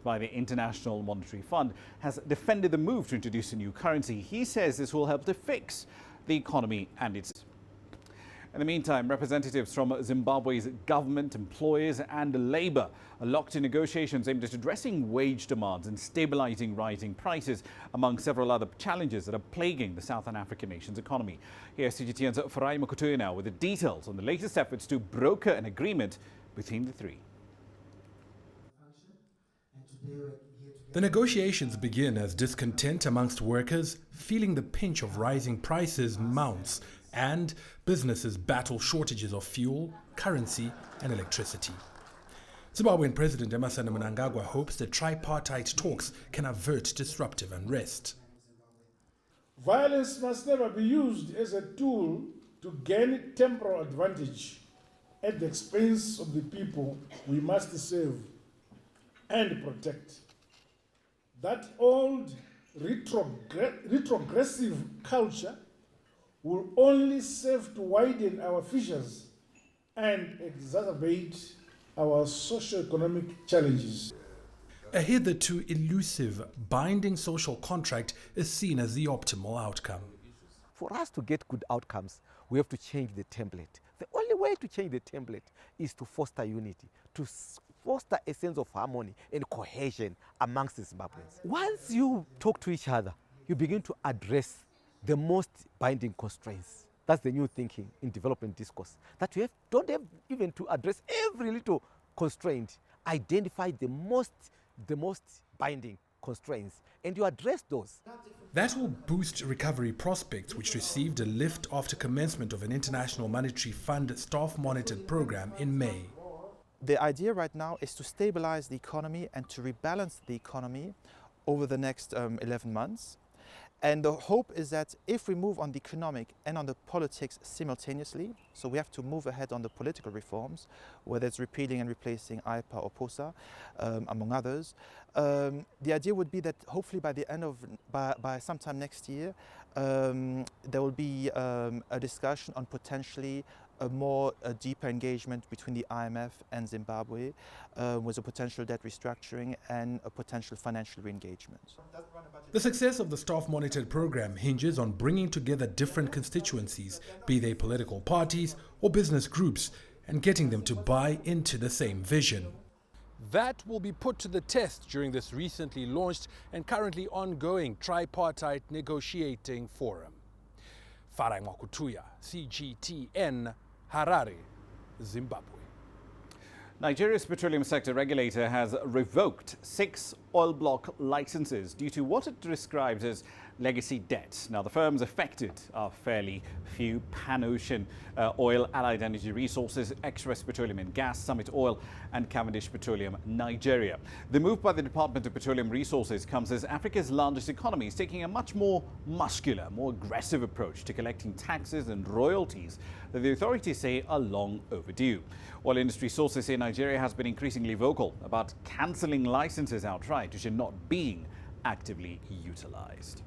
by the International Monetary Fund, has defended the move to introduce a new currency. He says this will help to fix the economy and its. In the meantime, representatives from Zimbabwe's government, employers and labour are locked in negotiations aimed at addressing wage demands and stabilising rising prices, among several other challenges that are plaguing the Southern African nation's economy. Here's CGTN's Farai Makutuya now with the details on the latest efforts to broker an agreement between the three. The negotiations begin as discontent amongst workers, feeling the pinch of rising prices, mounts, and businesses battle shortages of fuel, currency, and electricity. Zimbabwean President Emmerson Mnangagwa hopes that tripartite talks can avert disruptive unrest. Violence must never be used as a tool to gain temporal advantage at the expense of the people we must serve and protect. That old retrogressive culture will only serve to widen our fissures and exacerbate our socio-economic challenges. A hitherto elusive, binding social contract is seen as the optimal outcome. For us to get good outcomes, we have to change the template. The only way to change the template is to foster unity, to foster a sense of harmony and cohesion amongst the Zimbabweans. Once you talk to each other, you begin to address the most binding constraints. That's the new thinking in development discourse, that you don't have even to address every little constraint. Identify the most binding constraints, and you address those. That will boost recovery prospects, which received a lift after commencement of an International Monetary Fund staff-monitored program in May. The idea right now is to stabilize the economy and to rebalance the economy over the next 11 months. And the hope is that if we move on the economic and on the politics simultaneously, so we have to move ahead on the political reforms, whether it's repealing and replacing IPA or POSA, among others. The idea would be that hopefully by the end of, by sometime next year, there will be a discussion on potentially a deeper engagement between the IMF and Zimbabwe, with a potential debt restructuring and a potential financial re-engagement. The success of the staff-monitored program hinges on bringing together different constituencies, be they political parties or business groups, and getting them to buy into the same vision. That will be put to the test during this recently launched and currently ongoing tripartite negotiating forum. Farai Makutuya, CGTN, Harare, Zimbabwe. Nigeria's petroleum sector regulator has revoked 6 oil block licenses due to what it describes as legacy debt. Now, the firms affected are fairly few: Pan Ocean Oil, Allied Energy Resources, Express Petroleum and Gas, Summit Oil and Cavendish Petroleum Nigeria. The move by the Department of Petroleum Resources comes as Africa's largest economy is taking a much more muscular, more aggressive approach to collecting taxes and royalties that the authorities say are long overdue. Oil industry sources say Nigeria has been increasingly vocal about cancelling licenses outright, which are not being actively utilized.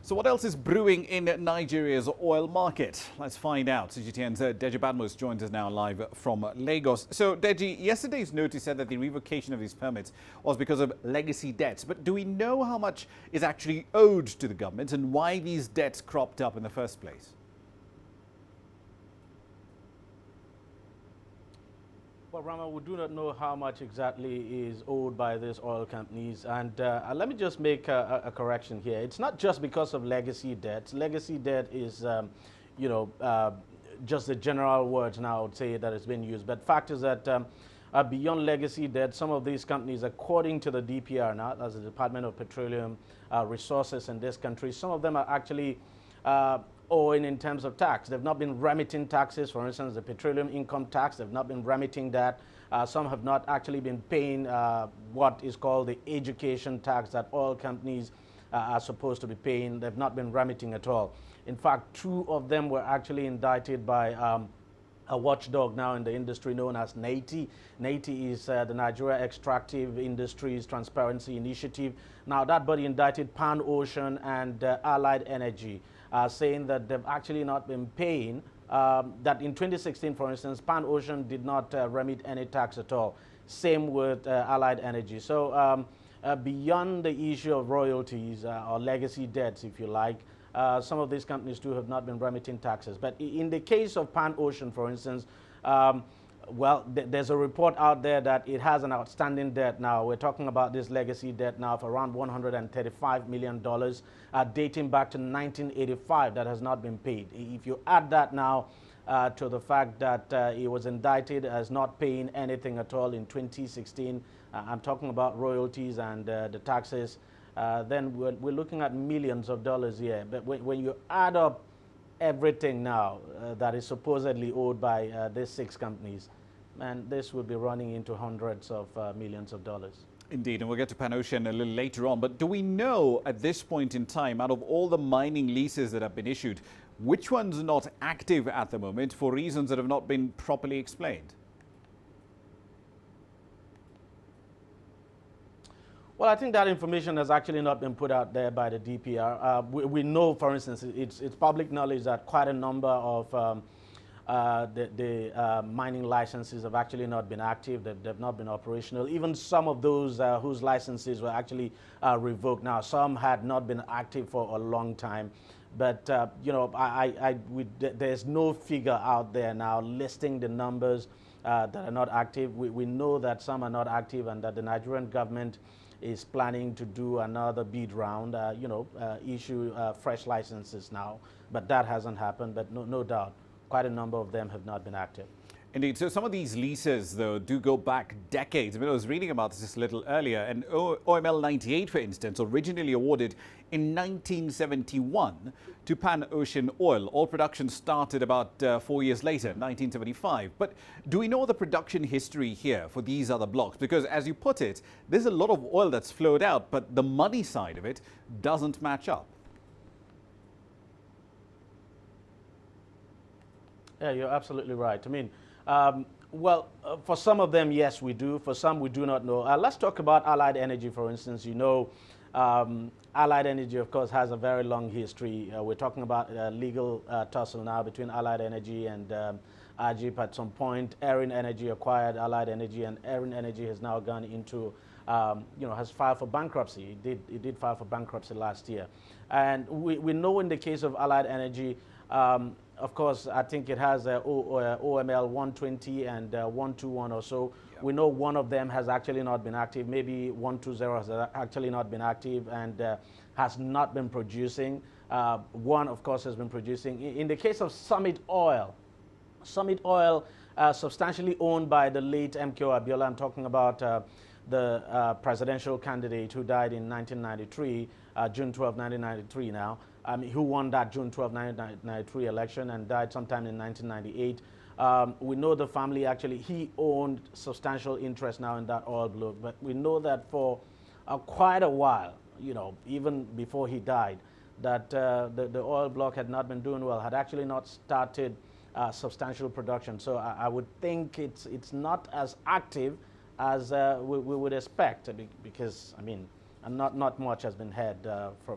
So what else is brewing in Nigeria's oil market? Let's find out. CGTN's Deji Badmus joins us now live from Lagos. So Deji, yesterday's notice said that the revocation of these permits was because of legacy debts. But do we know how much is actually owed to the government and why these debts cropped up in the first place? Well, Ramah, we do not know how much exactly is owed by these oil companies. And let me just make a correction here. It's not just because of legacy debt. Legacy debt is, just the general words now, I would say, that has been used. But fact is that beyond legacy debt, some of these companies, according to the DPR now, as the Department of Petroleum Resources in this country, some of them are actually owing in terms of tax. They've not been remitting taxes. For instance, the petroleum income tax, they've not been remitting that. Some have not actually been paying what is called the education tax that oil companies are supposed to be paying. They've not been remitting at all. In fact, 2 of them were actually indicted by a watchdog now in the industry known as NAITI. NAITI is the Nigeria Extractive Industries Transparency Initiative. Now, that body indicted Pan Ocean and Allied Energy, saying that they've actually not been paying, that in 2016, for instance, Pan Ocean did not remit any tax at all. Same with Allied Energy. So beyond the issue of royalties or legacy debts, if you like, some of these companies too have not been remitting taxes. But in the case of Pan Ocean, for instance, well, there's a report out there that it has an outstanding debt now. We're talking about this legacy debt now of around $135 million, dating back to 1985, that has not been paid. If you add that now to the fact that he was indicted as not paying anything at all in 2016, I'm talking about royalties and the taxes, then we're looking at millions of dollars here. But when you add up everything now that is supposedly owed by these 6 companies, and this would be running into hundreds of millions of dollars. Indeed, and we'll get to Pan Ocean a little later on. But do we know at this point in time, out of all the mining leases that have been issued, which ones are not active at the moment for reasons that have not been properly explained? Well, I think that information has actually not been put out there by the DPR. We know, for instance, it's public knowledge that quite a number of the mining licenses have actually not been active. They've not been operational. Even some of those whose licenses were actually revoked. Now, some had not been active for a long time. But, you know, there's no figure out there now listing the numbers that are not active. We know that some are not active and that the Nigerian government is planning to do another bid round, issue fresh licenses now. But that hasn't happened. But no doubt, quite a number of them have not been active. Indeed. So some of these leases, though, do go back decades. I mean, I was reading about this just a little earlier. And OML 98, for instance, originally awarded in 1971 to Pan Ocean Oil. Oil production started about 4 years later, 1975. But do we know the production history here for these other blocks? Because, as you put it, there's a lot of oil that's flowed out, but the money side of it doesn't match up. Yeah, you're absolutely right. I mean, for some of them, yes, we do. For some, we do not know. Let's talk about Allied Energy, for instance. You know, Allied Energy, of course, has a very long history. We're talking about legal tussle now between Allied Energy and Ajip. At some point, Erin Energy acquired Allied Energy, and Erin Energy has now gone into, has filed for bankruptcy. It did file for bankruptcy last year. And we know in the case of Allied Energy, of course, I think it has OML 120 and 121 or so. Yep. We know one of them has actually not been active. Maybe 120 has actually not been active and has not been producing. One, of course, has been producing. In the case of Summit Oil, substantially owned by the late MKO Abiola. I'm talking about the presidential candidate who died in 1993, June 12, 1993 now. Who won that June 12, 1993 election and died sometime in 1998. We know the family actually, he owned substantial interest now in that oil block, but we know that for quite a while, even before he died, that the oil block had not been doing well, had actually not started substantial production. So I would think it's not as active as we would expect, because, I mean, not much has been heard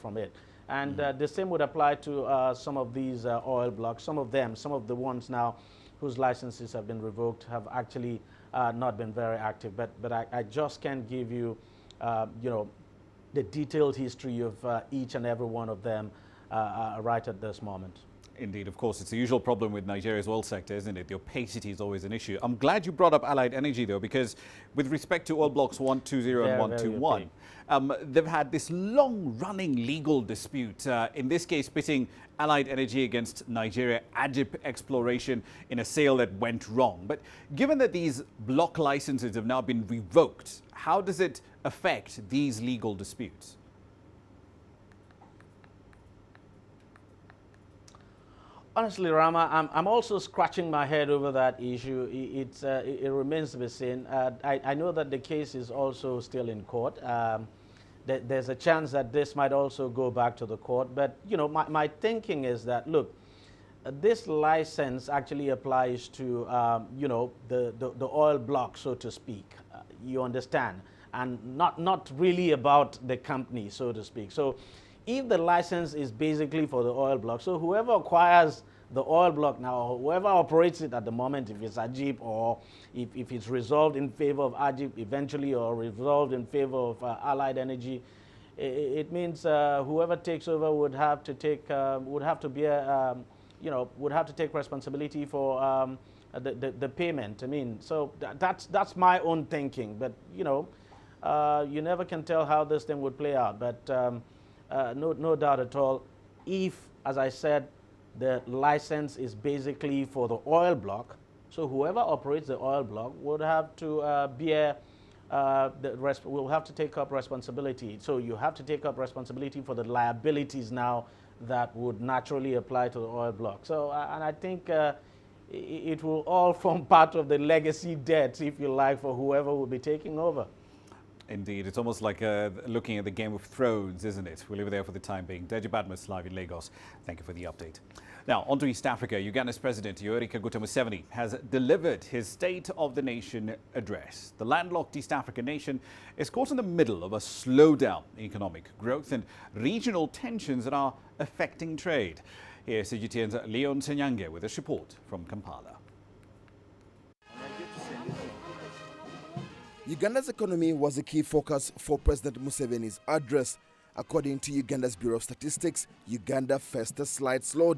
from it. And the same would apply to some of these oil blocks. Some of the ones now whose licenses have been revoked have actually not been very active. But I just can't give you, the detailed history of each and every one of them right at this moment. Indeed, of course, it's the usual problem with Nigeria's oil sector, isn't it? The opacity is always an issue. I'm glad you brought up Allied Energy, though, because with respect to oil blocks 120 and 121, they've had this long-running legal dispute, in this case pitting Allied Energy against Nigeria Ajip Exploration in a sale that went wrong. But given that these block licenses have now been revoked, how does it affect these legal disputes? Honestly, Rama, I'm also scratching my head over that issue. It remains to be seen. I know that the case is also still in court. There's a chance that this might also go back to the court. But, my thinking is that, look, this license actually applies to, the oil block, so to speak. You understand? And not really about the company, so to speak. So if the license is basically for the oil block, so whoever acquires the oil block now, whoever operates it at the moment, if it's Ajib or if it's resolved in favor of Ajib eventually or resolved in favor of Allied Energy, it means whoever takes over would have to take take responsibility for the payment. I mean, so that's my own thinking. But you never can tell how this thing would play out. But no doubt at all, if, as I said, the license is basically for the oil block, so whoever operates the oil block would have to will have to take up responsibility. So you have to take up responsibility for the liabilities now that would naturally apply to the oil block. So, and I think it will all form part of the legacy debt, if you like, for whoever will be taking over. Indeed, it's almost like looking at the Game of Thrones, isn't it? We'll leave it there for the time being. Deji Badmus, live in Lagos. Thank you for the update. Now, on to East Africa. Uganda's President Yoweri Kaguta Museveni has delivered his State of the Nation address. The landlocked East African nation is caught in the middle of a slowdown in economic growth and regional tensions that are affecting trade. Here's CGTN's Leon Senyange with a report from Kampala. Uganda's economy was a key focus for President Museveni's address. According to Uganda's Bureau of Statistics, Uganda faced a slight slowdown